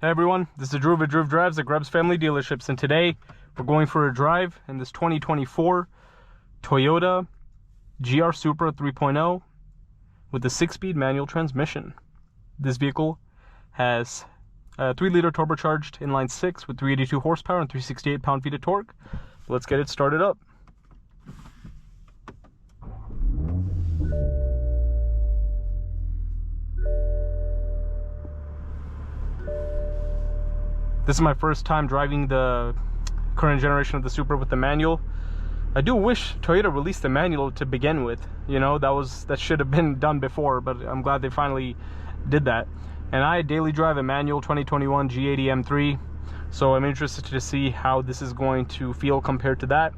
Hey everyone, this is Drew of Drew Drives at Grubbs Family Dealerships, and today we're going for a drive in this 2024 Toyota GR Supra 3.0 with a 6-speed manual transmission. This vehicle has a 3-liter turbocharged inline 6 with 382 horsepower and 368 pound-feet of torque. Let's get it started up. This is my first time driving the current generation of the Supra with the manual. I do wish Toyota released the manual to begin with. You know, that should have been done before, but I'm glad they finally did that. And I daily drive a manual 2021 G80 M3, so I'm interested to see how this is going to feel compared to that.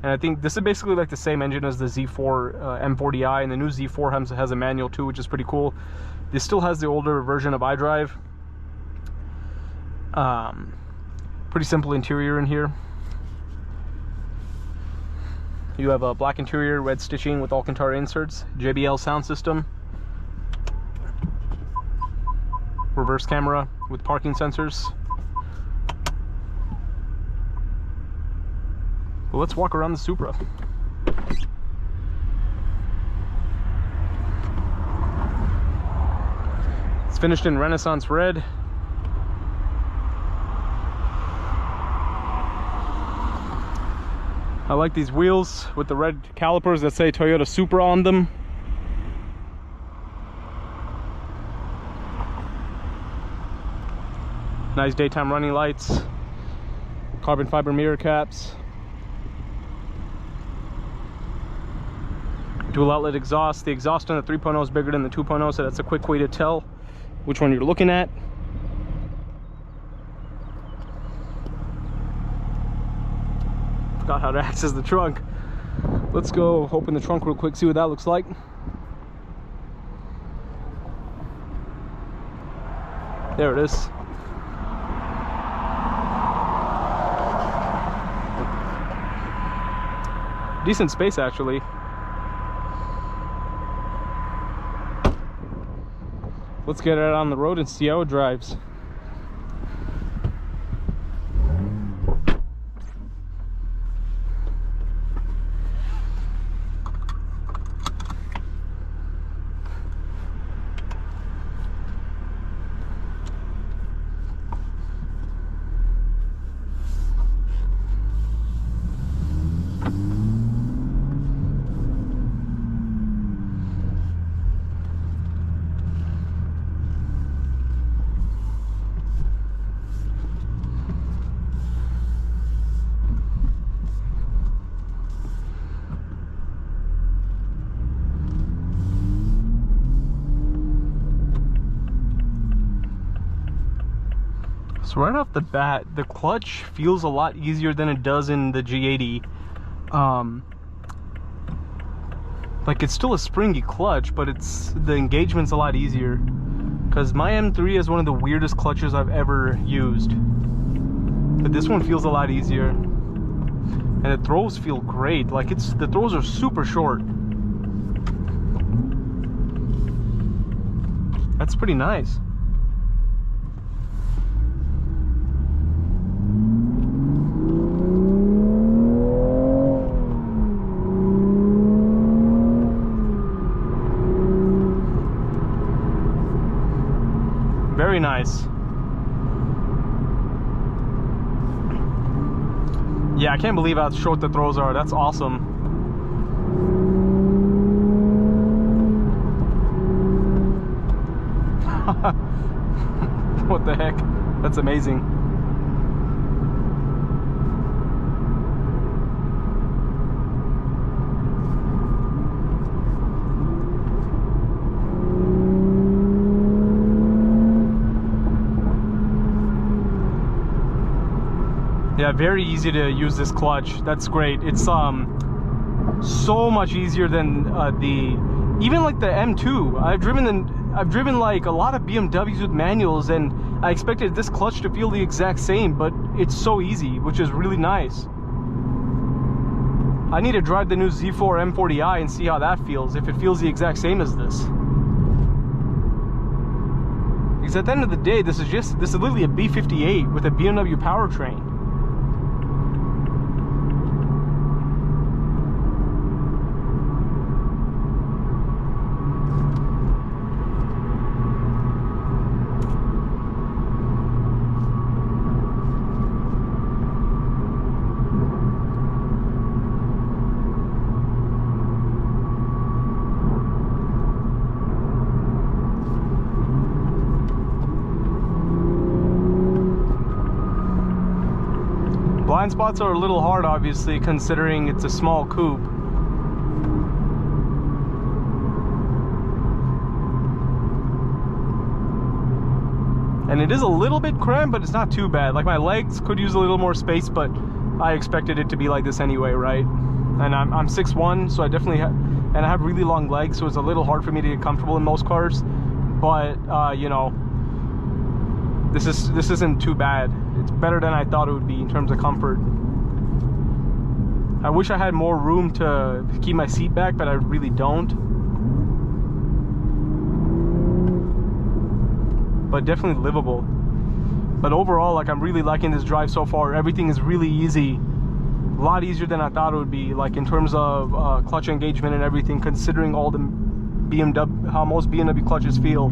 And I think this is basically like the same engine as the Z4 M40i, and the new Z4 has a manual too, which is pretty cool. This still has the older version of iDrive. Pretty simple interior in here. You have a black interior, red stitching with Alcantara inserts, JBL sound system, reverse camera with parking sensors. Well, let's walk around the Supra. It's finished in Renaissance red. I like these wheels with the red calipers that say Toyota Supra on them. Nice daytime running lights, carbon fiber mirror caps, dual outlet exhaust. The exhaust on the 3.0 is bigger than the 2.0, so that's a quick way to tell which one you're looking at. Forgot how to access the trunk. Let's go open the trunk real quick, see what that looks like. There it is. Decent space, actually. Let's get it out on the road and see how it drives. So right off the bat, the clutch feels a lot easier than it does in the G80. Like, it's still a springy clutch, but the engagement's a lot easier. Because my M3 is one of the weirdest clutches I've ever used. But this one feels a lot easier. And the throws feel great. Like, the throws are super short. That's pretty nice. Very nice. Yeah, I can't believe how short the throws are. That's awesome. What the heck? That's amazing. Yeah, very easy to use this clutch. That's great. It's so much easier than even like the M2. I've driven like a lot of BMWs with manuals, and I expected this clutch to feel the exact same, but it's so easy, which is really nice. I need to drive the new Z4 M40i and see how that feels, if it feels the exact same as this. Because at the end of the day, this is literally a B58 with a BMW powertrain. Blind spots are a little hard, obviously, considering it's a small coupe. And it is a little bit cramped, but it's not too bad. Like, my legs could use a little more space, but I expected it to be like this anyway, right? And I'm 6'1", so I definitely and I have really long legs, so it's a little hard for me to get comfortable in most cars. But you know, this isn't too bad. It's better than I thought it would be in terms of comfort. I wish I had more room to keep my seat back, but I really don't. But definitely livable. But overall, like, I'm really liking this drive so far. Everything is really easy. A lot easier than I thought it would be, like in terms of clutch engagement and everything, considering all the BMW, how most BMW clutches feel.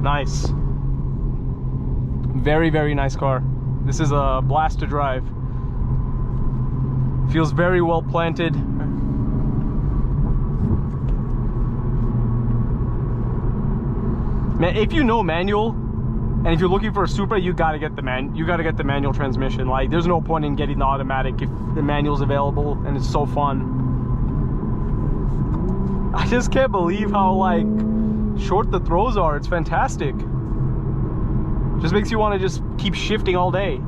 Nice. Very, very nice car. This is a blast to drive. Feels very well planted. Man, if you know manual, and if you're looking for a Supra, you gotta get the manual transmission. Like, there's no point in getting the automatic if the manual's available, and it's so fun. I just can't believe how, like, short the throws are. It's fantastic. Just makes you want to just keep shifting all day.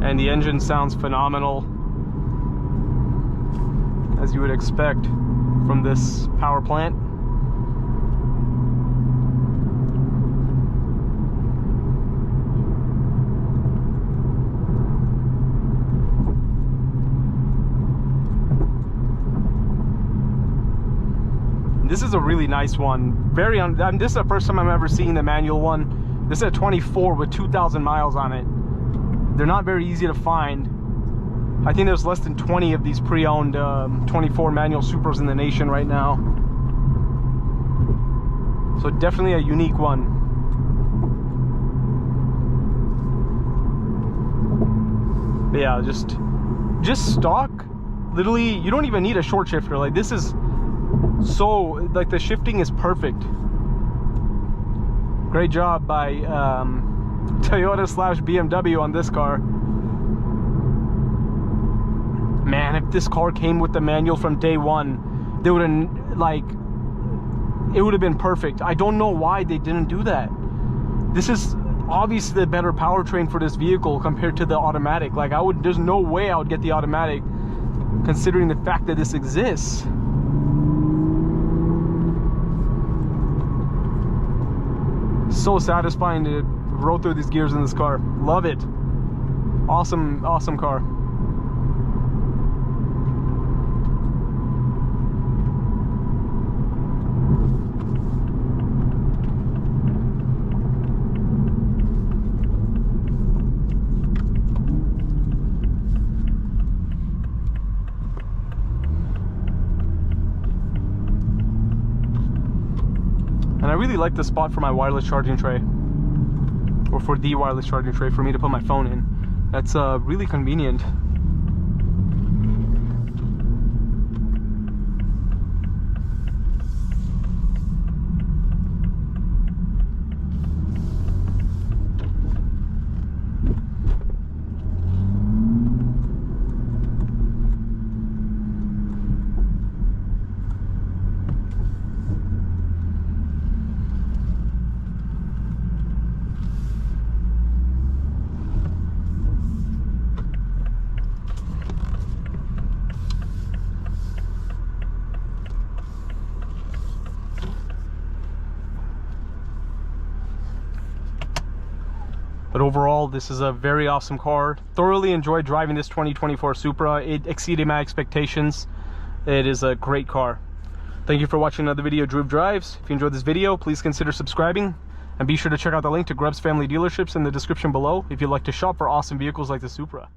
And the engine sounds phenomenal, as you would expect from this power plant. This is a really nice one. This is the first time I'm ever seeing the manual one. This is a 24 with 2,000 miles on it. They're not very easy to find. I think there's less than 20 of these pre-owned 24 manual Supras in the nation right now. So definitely a unique one. But yeah, just stock. Literally, you don't even need a short shifter. Like, this is so, like, the shifting is perfect. Great job by Toyota/BMW on this car. Man, if this car came with the manual from day one, they would have, like, it would have been perfect. I don't know why they didn't do that. This is obviously the better powertrain for this vehicle compared to the automatic. Like, there's no way I would get the automatic, considering the fact that this exists. So satisfying to roll through these gears in this car. Love it. Awesome, awesome car. And I really like the spot for my wireless charging tray, or for the wireless charging tray for me to put my phone in. That's really convenient. But overall, this is a very awesome car. Thoroughly enjoyed driving this 2024 Supra. It exceeded my expectations. It is a great car. Thank you for watching another video of Drew Drives. If you enjoyed this video, please consider subscribing. And be sure to check out the link to Grubbs Family Dealerships in the description below if you'd like to shop for awesome vehicles like the Supra.